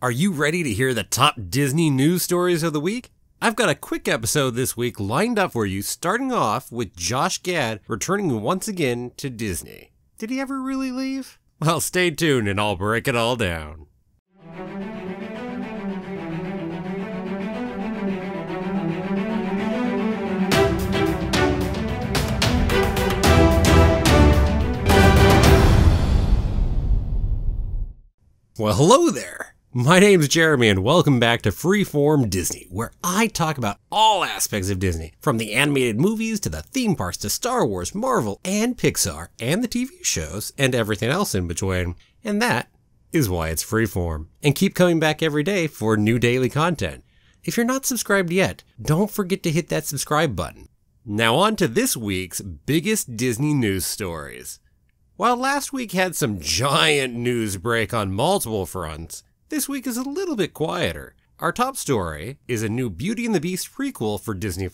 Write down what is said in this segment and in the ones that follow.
Are you ready to hear the top Disney news stories of the week? I've got a quick episode this week lined up for you, starting off with Josh Gad returning once again to Disney. Did he ever really leave? Well, stay tuned and I'll break it all down. Well, hello there. My name's Jeremy and welcome back to Freeform Disney, where I talk about all aspects of Disney, from the animated movies to the theme parks to Star Wars, Marvel, and Pixar, and the TV shows, and everything else in between. And that is why it's Freeform. And keep coming back every day for new daily content. If you're not subscribed yet, don't forget to hit that subscribe button. Now on to this week's biggest Disney news stories. While last week had some giant news break on multiple fronts, this week is a little bit quieter. Our top story is a new Beauty and the Beast prequel for Disney+.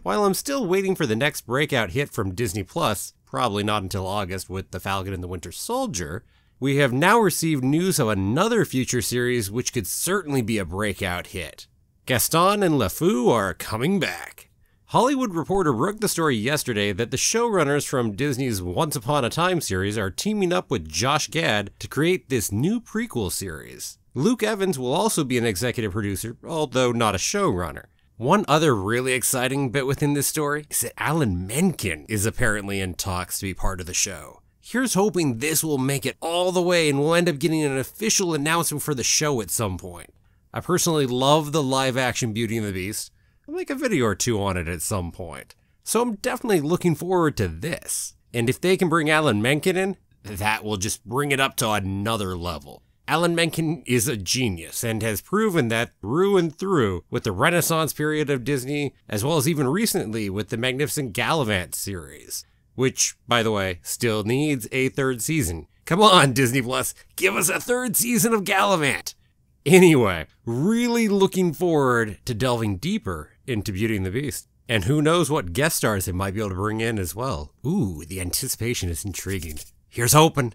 While I'm still waiting for the next breakout hit from Disney+, probably not until August with The Falcon and the Winter Soldier, we have now received news of another future series which could certainly be a breakout hit. Gaston and LeFou are coming back. Hollywood Reporter broke the story yesterday that the showrunners from Disney's Once Upon a Time series are teaming up with Josh Gad to create this new prequel series. Luke Evans will also be an executive producer, although not a showrunner. One other really exciting bit within this story is that Alan Menken is apparently in talks to be part of the show. Here's hoping this will make it all the way and we'll end up getting an official announcement for the show at some point. I personally love the live-action Beauty and the Beast. I'll make a video or two on it at some point. So I'm definitely looking forward to this. And if they can bring Alan Menken in, that will just bring it up to another level. Alan Menken is a genius and has proven that through and through with the Renaissance period of Disney, as well as even recently with the Magnificent Gallivant series, which, by the way, still needs a third season. Come on, Disney Plus, give us a third season of Gallivant! Anyway, really looking forward to delving deeper into Beauty and the Beast. And who knows what guest stars they might be able to bring in as well. Ooh, the anticipation is intriguing. Here's hoping.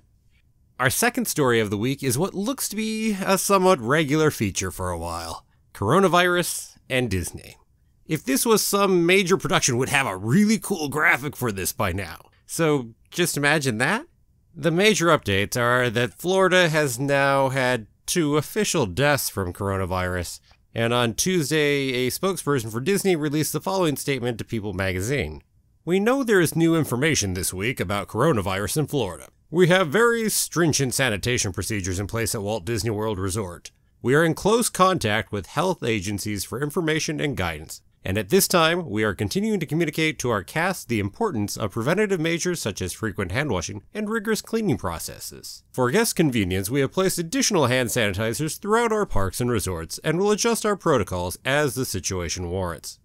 Our second story of the week is what looks to be a somewhat regular feature for a while. Coronavirus and Disney. If this was some major production, would have a really cool graphic for this by now. So just imagine that. The major updates are that Florida has now had 2 official deaths from coronavirus, and on Tuesday, a spokesperson for Disney released the following statement to People magazine. We know there is new information this week about coronavirus in Florida. We have very stringent sanitation procedures in place at Walt Disney World Resort. We are in close contact with health agencies for information and guidance. And at this time, we are continuing to communicate to our cast the importance of preventative measures such as frequent hand washing and rigorous cleaning processes. For guest convenience, we have placed additional hand sanitizers throughout our parks and resorts and will adjust our protocols as the situation warrants.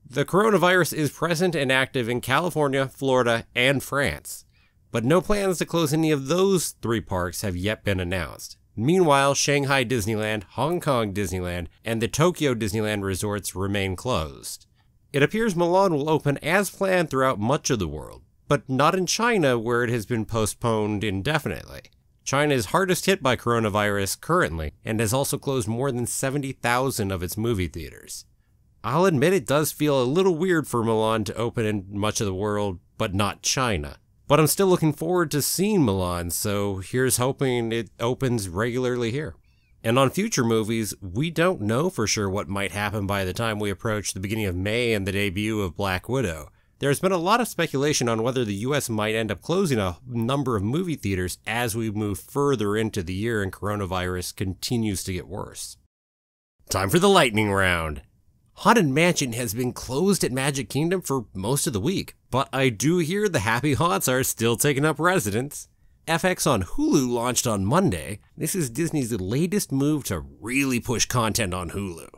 The coronavirus is present and active in California, Florida, and France, but no plans to close any of those 3 parks have yet been announced. Meanwhile, Shanghai Disneyland, Hong Kong Disneyland, and the Tokyo Disneyland resorts remain closed. It appears Milan will open as planned throughout much of the world, but not in China where it has been postponed indefinitely. China is hardest hit by coronavirus currently and has also closed more than 70,000 of its movie theaters. I'll admit it does feel a little weird for Milan to open in much of the world, but not China. But I'm still looking forward to seeing Milan, so here's hoping it opens regularly here. And on future movies, we don't know for sure what might happen by the time we approach the beginning of May and the debut of Black Widow. There's been a lot of speculation on whether the US might end up closing a number of movie theaters as we move further into the year and coronavirus continues to get worse. Time for the lightning round. Haunted Mansion has been closed at Magic Kingdom for most of the week, but I do hear the Happy Haunts are still taking up residence. FX on Hulu launched on Monday. This is Disney's latest move to really push content on Hulu.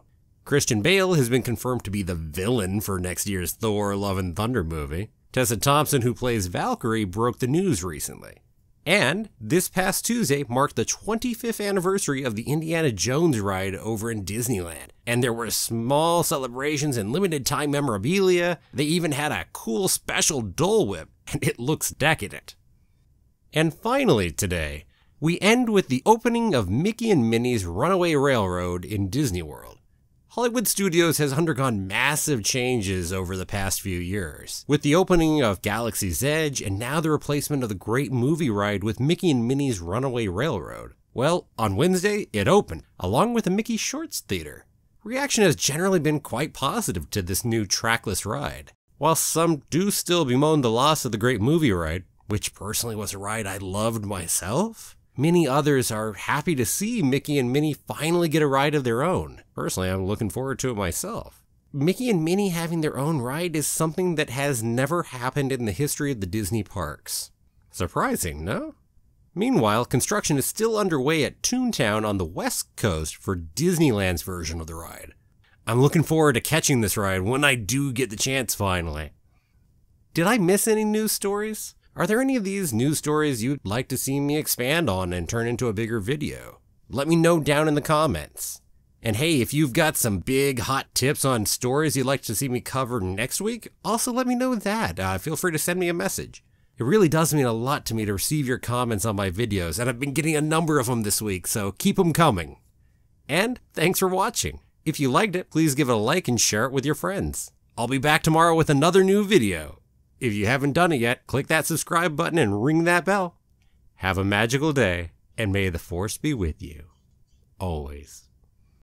Christian Bale has been confirmed to be the villain for next year's Thor: Love and Thunder movie. Tessa Thompson, who plays Valkyrie, broke the news recently. And this past Tuesday marked the 25th anniversary of the Indiana Jones ride over in Disneyland. And there were small celebrations and limited time memorabilia. They even had a cool special Dole Whip, and it looks decadent. And finally today, We end with the opening of Mickey and Minnie's Runaway Railroad in Disney World. Hollywood Studios has undergone massive changes over the past few years, with the opening of Galaxy's Edge and now the replacement of the great movie ride with Mickey and Minnie's Runaway Railroad. Well, on Wednesday, it opened, along with a Mickey Shorts Theater. Reaction has generally been quite positive to this new trackless ride. While some do still bemoan the loss of the great movie ride, which personally was a ride I loved myself, many others are happy to see Mickey and Minnie finally get a ride of their own. Personally, I'm looking forward to it myself. Mickey and Minnie having their own ride is something that has never happened in the history of the Disney parks. Surprising, no? Meanwhile, construction is still underway at Toontown on the West Coast for Disneyland's version of the ride. I'm looking forward to catching this ride when I do get the chance finally. Did I miss any news stories? Are there any of these news stories you'd like to see me expand on and turn into a bigger video? Let me know down in the comments. And hey, if you've got some big hot tips on stories you'd like to see me cover next week, also let me know that. Feel free to send me a message. It really does mean a lot to me to receive your comments on my videos, and I've been getting a number of them this week, so keep them coming. And thanks for watching. If you liked it, please give it a like and share it with your friends. I'll be back tomorrow with another new video. If you haven't done it yet, click that subscribe button and ring that bell. Have a magical day, and may the Force be with you. Always.